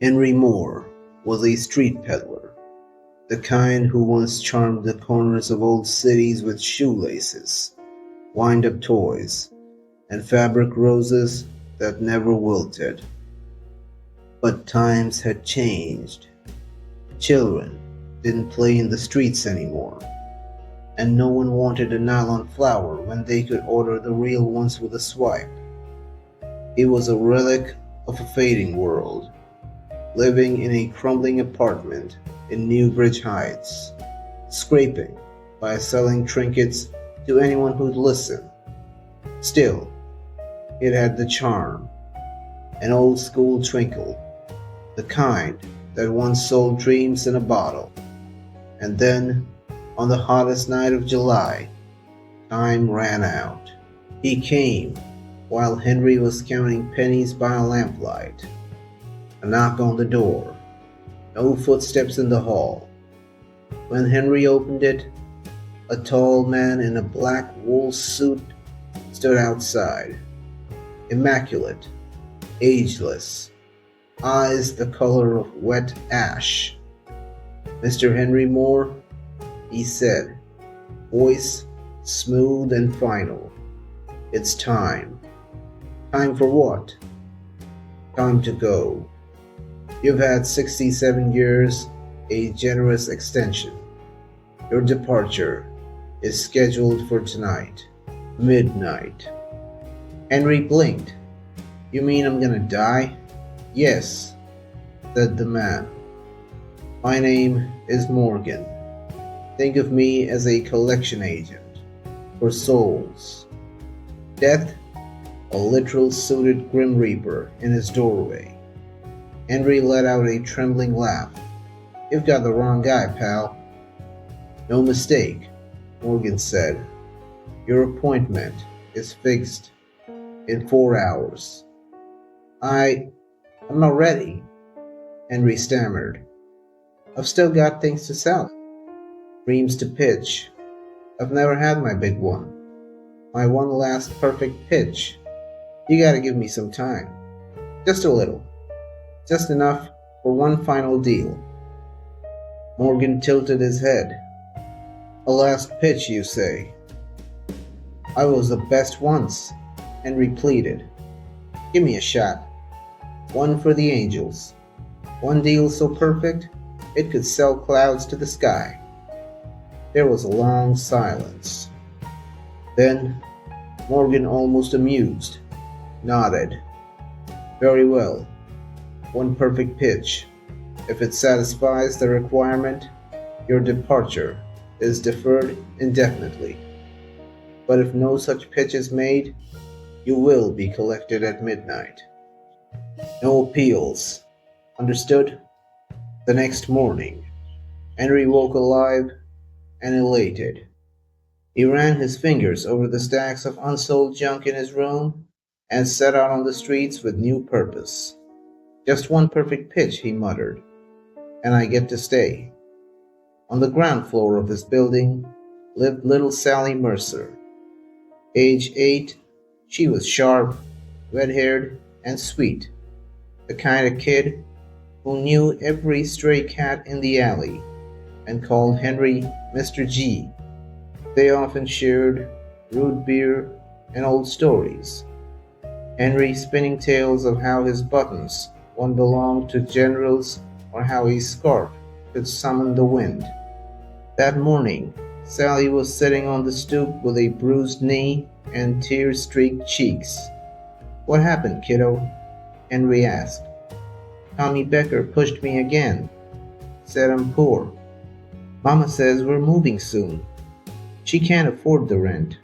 Henry Moore was a street peddler, the kind who once charmed the corners of old cities with shoelaces, wind-up toys, and fabric roses that never wilted. But times had changed. Children didn't play in the streets anymore, and no one wanted a nylon flower when they could order the real ones with a swipe. He was a relic of a fading world, living in a crumbling apartment in Newbridge Heights, scraping by selling trinkets to anyone who'd listen. Still, it had the charm, an old school twinkle, the kind that once sold dreams in a bottle. And then, on the hottest night of July, time ran out. He came while Henry was counting pennies by lamplight. A knock on the door. No footsteps in the hall. When Henry opened it, a tall man in a black wool suit stood outside. Immaculate, ageless, eyes the color of wet ash. "Mr. Henry Moore," he said, voice smooth and final. "It's time." "Time for what?" "Time to go. You've had 67 years, a generous extension. Your departure is scheduled for tonight, midnight." Henry blinked. "You mean I'm gonna die?" "Yes," said the man. "My name is Morgan. Think of me as a collection agent for souls." Death, a literal suited Grim Reaper in his doorway. Henry let out a trembling laugh. "You've got the wrong guy, pal." "No mistake," Morgan said. "Your appointment is fixed in 4 hours." I'm not ready," Henry stammered. "I've still got things to sell, dreams to pitch. I've never had my big one, my one last perfect pitch. You gotta give me some time. Just a little. Just enough for one final deal." Morgan tilted his head. "A last pitch, you say?" "I was the best once," Henry pleaded. "Give me a shot. One for the angels. One deal so perfect it could sell clouds to the sky." There was a long silence. Then Morgan, almost amused, nodded. "Very well. One perfect pitch. If it satisfies the requirement, your departure is deferred indefinitely. But if no such pitch is made, you will be collected at midnight. No appeals. Understood?" The next morning, Henry woke alive and elated. He ran his fingers over the stacks of unsold junk in his room and set out on the streets with new purpose. "Just one perfect pitch," he muttered, "and I get to stay." On the ground floor of his building lived little Sally Mercer. Age 8, she was sharp, red-haired, and sweet, the kind of kid who knew every stray cat in the alley and called Henry Mr. G. They often shared root beer and old stories. Henry spinning tales of how his buttons one belonged to generals or how a scarf could summon the wind. That morning, Sally was sitting on the stoop with a bruised knee and tear-streaked cheeks. "What happened, kiddo?" Henry asked. "Tommy Becker pushed me again. Said I'm poor. Mama says we're moving soon. She can't afford the rent."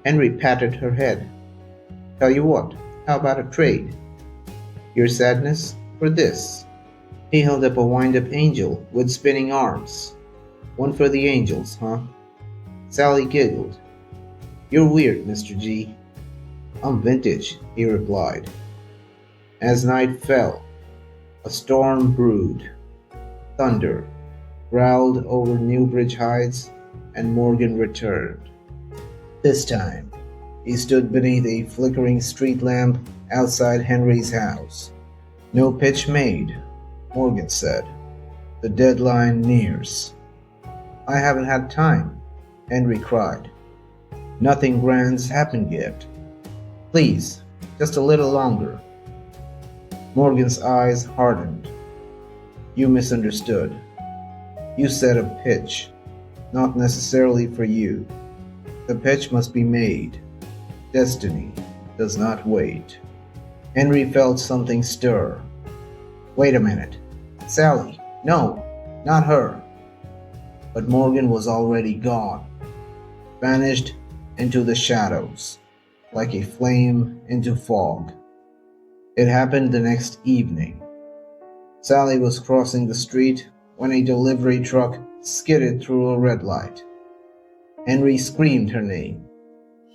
Henry patted her head. "Tell you what, how about a trade? Your sadness for this." He held up a wind-up angel with spinning arms. "One for the angels, huh?" Sally giggled. "You're weird, Mr. G." "I'm vintage," he replied. As night fell, a storm brewed. Thunder growled over Newbridge Heights, and Morgan returned. This time, he stood beneath a flickering street lamp outside Henry's house. "No pitch made," Morgan said. The deadline nears. I haven't had time, Henry cried. Nothing grand's happened yet. Please, just a little longer. Morgan's eyes hardened. You misunderstood. You said a pitch, not necessarily for you. The pitch must be made. Destiny does not wait. Henry felt something stir. Wait a minute. Sally, no, not her. But Morgan was already gone, vanished into the shadows, like a flame into fog. It happened the next evening. Sally was crossing the street when a delivery truck skidded through a red light. Henry screamed her name,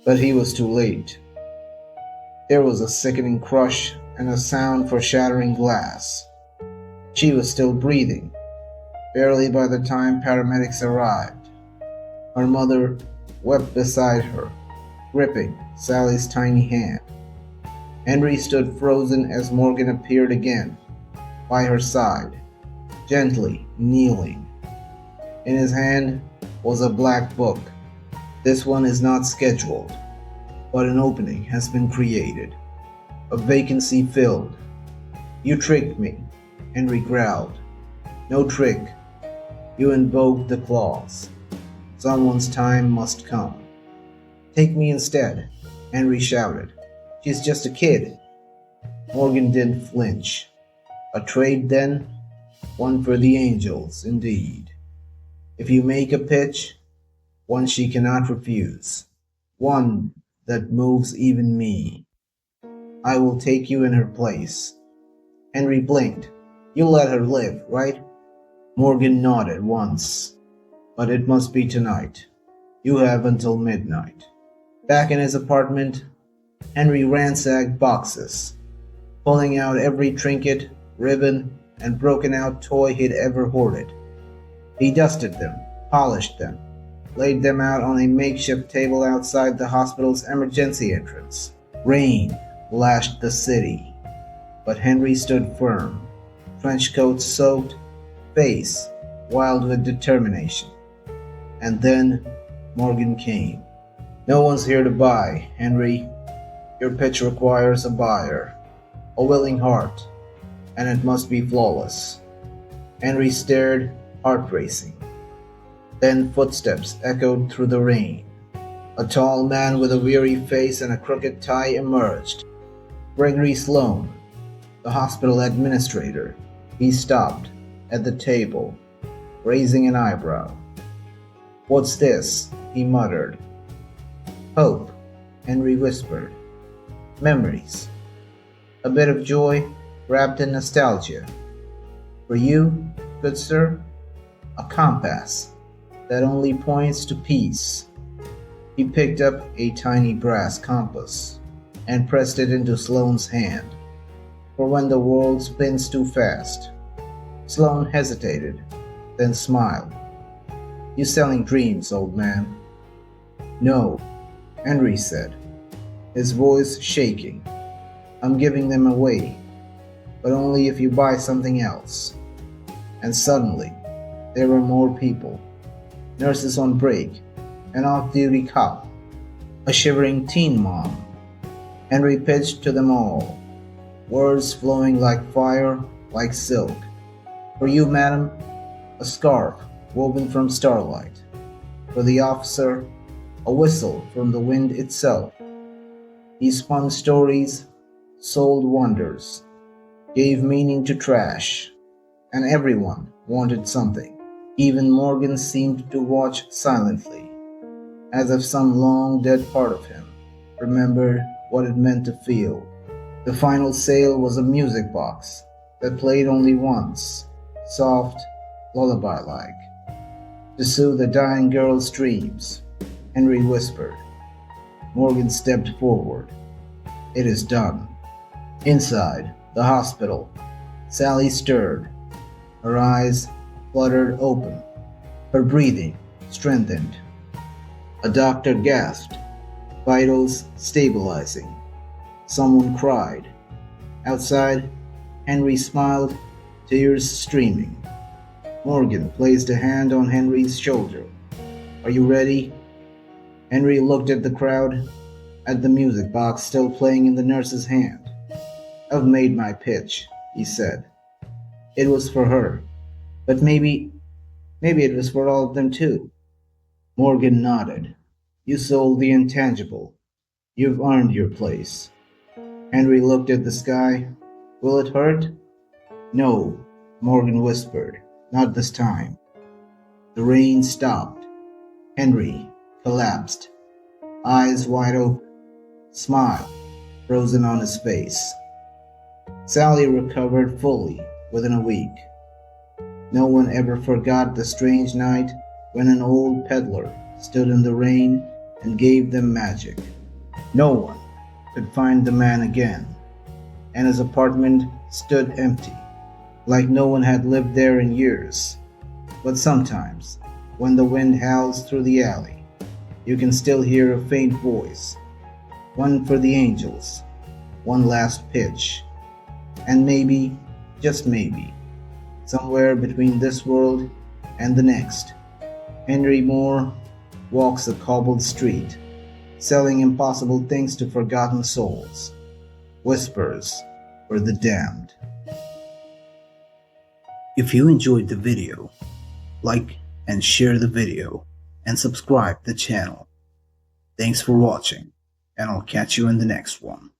but he was too late. There was a sickening crush and a sound for shattering glass. She was still breathing, barely by the time paramedics arrived. Her mother wept beside her, gripping Sally's tiny hand. Henry stood frozen as Morgan appeared again, by her side, gently kneeling. In his hand was a black book. This one is not scheduled, but an opening has been created. A vacancy filled. You tricked me, Henry growled. No trick. You invoked the clause. Someone's time must come. Take me instead, Henry shouted. She's just a kid. Morgan didn't flinch. A trade then? One for the angels, indeed. If you make a pitch, one she cannot refuse. One that moves even me. I will take you in her place. Henry blinked. You'll let her live, right? Morgan nodded once. But it must be tonight. You have until midnight. Back in his apartment, Henry ransacked boxes, pulling out every trinket, ribbon, and broken-out toy he'd ever hoarded. He dusted them, polished them, laid them out on a makeshift table outside the hospital's emergency entrance. Rain lashed the city, but Henry stood firm, trench coat soaked, face wild with determination. And then Morgan came. No one's here to buy, Henry. Your pitch requires a buyer, a willing heart, and it must be flawless. Henry stared, heart racing. Then footsteps echoed through the rain. A tall man with a weary face and a crooked tie emerged. Gregory Sloan, the hospital administrator. He stopped at the table, raising an eyebrow. What's this? He muttered. Hope, Henry whispered. Memories. A bit of joy wrapped in nostalgia. For you, good sir, a compass that only points to peace. He picked up a tiny brass compass and pressed it into Sloane's hand. For when the world spins too fast. Sloane hesitated, then smiled. You selling dreams, old man? No, Henry said, his voice shaking. I'm giving them away, but only if you buy something else. And suddenly, there were more people. Nurses on break, an off-duty cop, a shivering teen mom. Henry pitched to them all, words flowing like fire, like silk. For you, madam, a scarf woven from starlight. For the officer, a whistle from the wind itself. He spun stories, sold wonders, gave meaning to trash, and everyone wanted something. Even Morgan seemed to watch silently, as if some long-dead part of him remembered what it meant to feel. The final sale was a music box that played only once, soft, lullaby-like. To soothe the dying girl's dreams, Henry whispered. Morgan stepped forward. It is done. Inside the hospital, Sally stirred. Her eyes fluttered open. Her breathing strengthened. A doctor gasped, vitals stabilizing. Someone cried. Outside, Henry smiled, tears streaming. Morgan placed a hand on Henry's shoulder. Are you ready? Henry looked at the crowd, at the music box still playing in the nurse's hand. I've made my pitch, he said. It was for her, but maybe it was for all of them too. Morgan nodded. You sold the intangible. You've earned your place. Henry looked at the sky. Will it hurt? No, Morgan whispered. Not this time. The rain stopped. Henry collapsed, eyes wide open, smile frozen on his face. Sally recovered fully within a week. No one ever forgot the strange night when an old peddler stood in the rain and gave them magic. No one could find the man again, and his apartment stood empty, like no one had lived there in years. But sometimes, when the wind howls through the alley, you can still hear a faint voice, one for the angels, one last pitch, and maybe, just maybe, somewhere between this world and the next, Henry Moore walks a cobbled street, selling impossible things to forgotten souls, whispers for the damned. If you enjoyed the video, like and share the video and subscribe the channel. Thanks for watching, and I'll catch you in the next one.